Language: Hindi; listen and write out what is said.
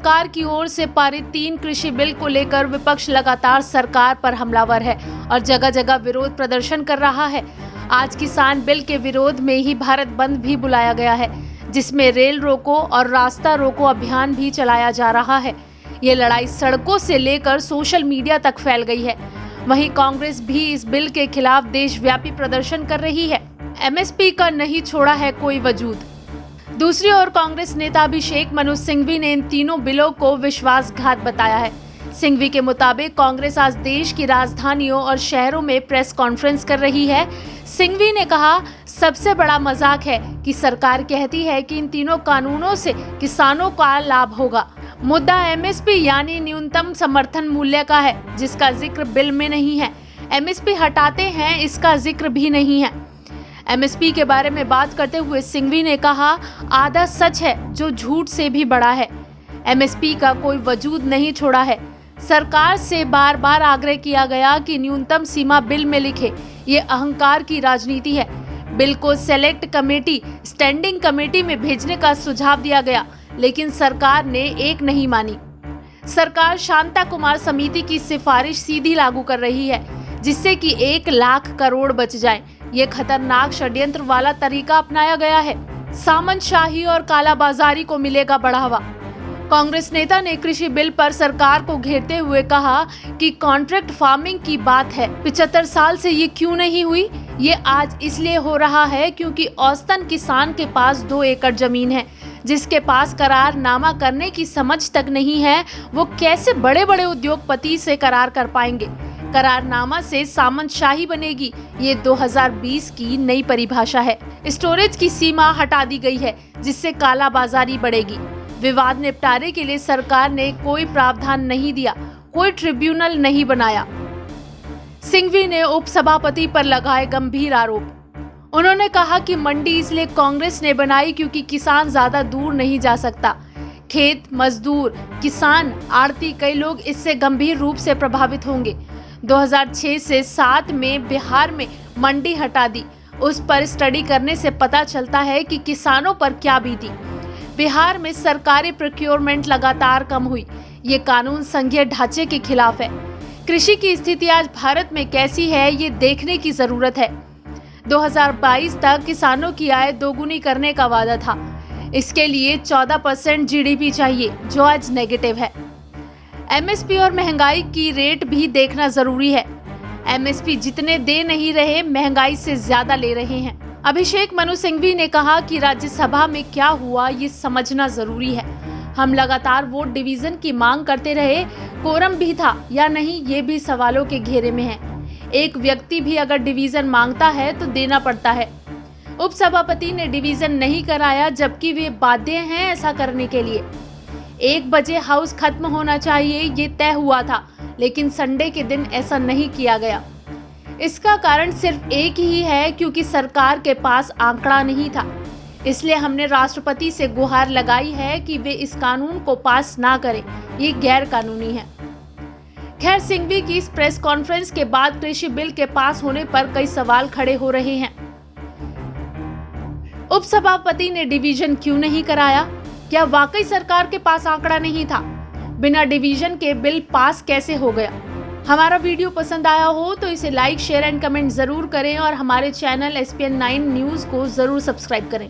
सरकार की ओर से पारित 3 कृषि बिल को लेकर विपक्ष लगातार सरकार पर हमलावर है और जगह जगह विरोध प्रदर्शन कर रहा है। आज किसान बिल के विरोध में ही भारत बंद भी बुलाया गया है, जिसमें रेल रोको और रास्ता रोको अभियान भी चलाया जा रहा है। ये लड़ाई सड़कों से लेकर सोशल मीडिया तक फैल गई है। वहीं कांग्रेस भी इस बिल के खिलाफ देशव्यापी प्रदर्शन कर रही है। एमएसपी का नहीं छोड़ा है कोई वजूद। दूसरी ओर कांग्रेस नेता अभिषेक मनु सिंघवी ने इन तीनों बिलों को विश्वासघात बताया है। सिंघवी के मुताबिक कांग्रेस आज देश की राजधानियों और शहरों में प्रेस कॉन्फ्रेंस कर रही है। सिंघवी ने कहा, सबसे बड़ा मजाक है कि सरकार कहती है कि इन तीनों कानूनों से किसानों का लाभ होगा। मुद्दा एमएसपी यानी न्यूनतम समर्थन मूल्य का है, जिसका जिक्र बिल में नहीं है। एमएसपी हटाते हैं, इसका जिक्र भी नहीं है। एमएसपी के बारे में बात करते हुए सिंघवी ने कहा, आधा सच है जो झूठ से भी बड़ा है। एमएसपी का कोई वजूद नहीं छोड़ा है। सरकार से बार बार आग्रह किया गया कि न्यूनतम सीमा बिल में लिखे। ये अहंकार की राजनीति है। बिल को सेलेक्ट कमेटी, स्टैंडिंग कमेटी में भेजने का सुझाव दिया गया, लेकिन सरकार ने एक नहीं मानी। सरकार शांता कुमार समिति की सिफारिश सीधी लागू कर रही है, जिससे कि 1 लाख करोड़ बच जाए। ये खतरनाक षड्यंत्र वाला तरीका अपनाया गया है। सामंतशाही और कालाबाजारी को मिलेगा बढ़ावा। कांग्रेस नेता ने कृषि बिल पर सरकार को घेरते हुए कहा कि कॉन्ट्रैक्ट फार्मिंग की बात है, 75 साल से ये क्यों नहीं हुई? ये आज इसलिए हो रहा है क्योंकि औसतन किसान के पास 2 एकड़ जमीन है, जिसके पास करारनामा करने की समझ तक नहीं है। वो कैसे बड़े बड़े उद्योगपति से करार कर पाएंगे? करारनामा से सामंतशाही बनेगी। ये 2020 की नई परिभाषा है। स्टोरेज की सीमा हटा दी गई है, जिससे कालाबाजारी बढ़ेगी। विवाद निपटारे के लिए सरकार ने कोई प्रावधान नहीं दिया, कोई ट्रिब्यूनल नहीं बनाया। सिंघवी ने उपसभापति पर लगाए गंभीर आरोप। उन्होंने कहा कि मंडी इसलिए कांग्रेस ने बनाई क्योंकि किसान ज्यादा दूर नहीं जा सकता। खेत मजदूर, किसान, आड़ती, कई लोग इससे गंभीर रूप से प्रभावित होंगे। 2006 से 7 में बिहार में मंडी हटा दी। उस पर स्टडी करने से पता चलता है कि किसानों पर क्या बीती। बिहार में सरकारी प्रोक्योरमेंट लगातार कम हुई। ये कानून संघीय ढांचे के खिलाफ है। कृषि की स्थिति आज भारत में कैसी है, ये देखने की जरूरत है। 2022 तक किसानों की आय दोगुनी करने का वादा था। इसके लिए 14% जीडीपी चाहिए, जो आज नेगेटिव है। एमएसपी और महंगाई की रेट भी देखना जरूरी है। एमएसपी जितने दे नहीं रहे, महंगाई से ज्यादा ले रहे हैं। अभिषेक मनु सिंघवी ने कहा कि राज्यसभा में क्या हुआ ये समझना जरूरी है। हम लगातार वोट डिवीजन की मांग करते रहे, कोरम भी था या नहीं ये भी सवालों के घेरे में है। एक व्यक्ति भी अगर डिवीजन मांगता है तो देना पड़ता है। उपसभापति ने डिवीजन नहीं कराया, जबकि वे बाध्य हैं ऐसा करने के लिए। 1 बजे हाउस खत्म होना चाहिए, ये तय हुआ था, लेकिन संडे के दिन ऐसा नहीं किया गया। इसका कारण सिर्फ एक ही है, क्योंकि सरकार के पास आंकड़ा नहीं था। इसलिए हमने राष्ट्रपति से गुहार लगाई है कि वे इस कानून को पास ना करें। ये गैर कानूनी है। खैर, सिंघवी की इस प्रेस कॉन्फ्रेंस के बाद कृषि बिल के पास होने पर कई सवाल खड़े हो रहे हैं। उपसभापति ने डिवीजन क्यों नहीं कराया? क्या वाकई सरकार के पास आंकड़ा नहीं था? बिना डिवीजन के बिल पास कैसे हो गया? हमारा वीडियो पसंद आया हो तो इसे लाइक, शेयर एंड कमेंट जरूर करें और हमारे चैनल SPN9 न्यूज़ को जरूर सब्सक्राइब करें।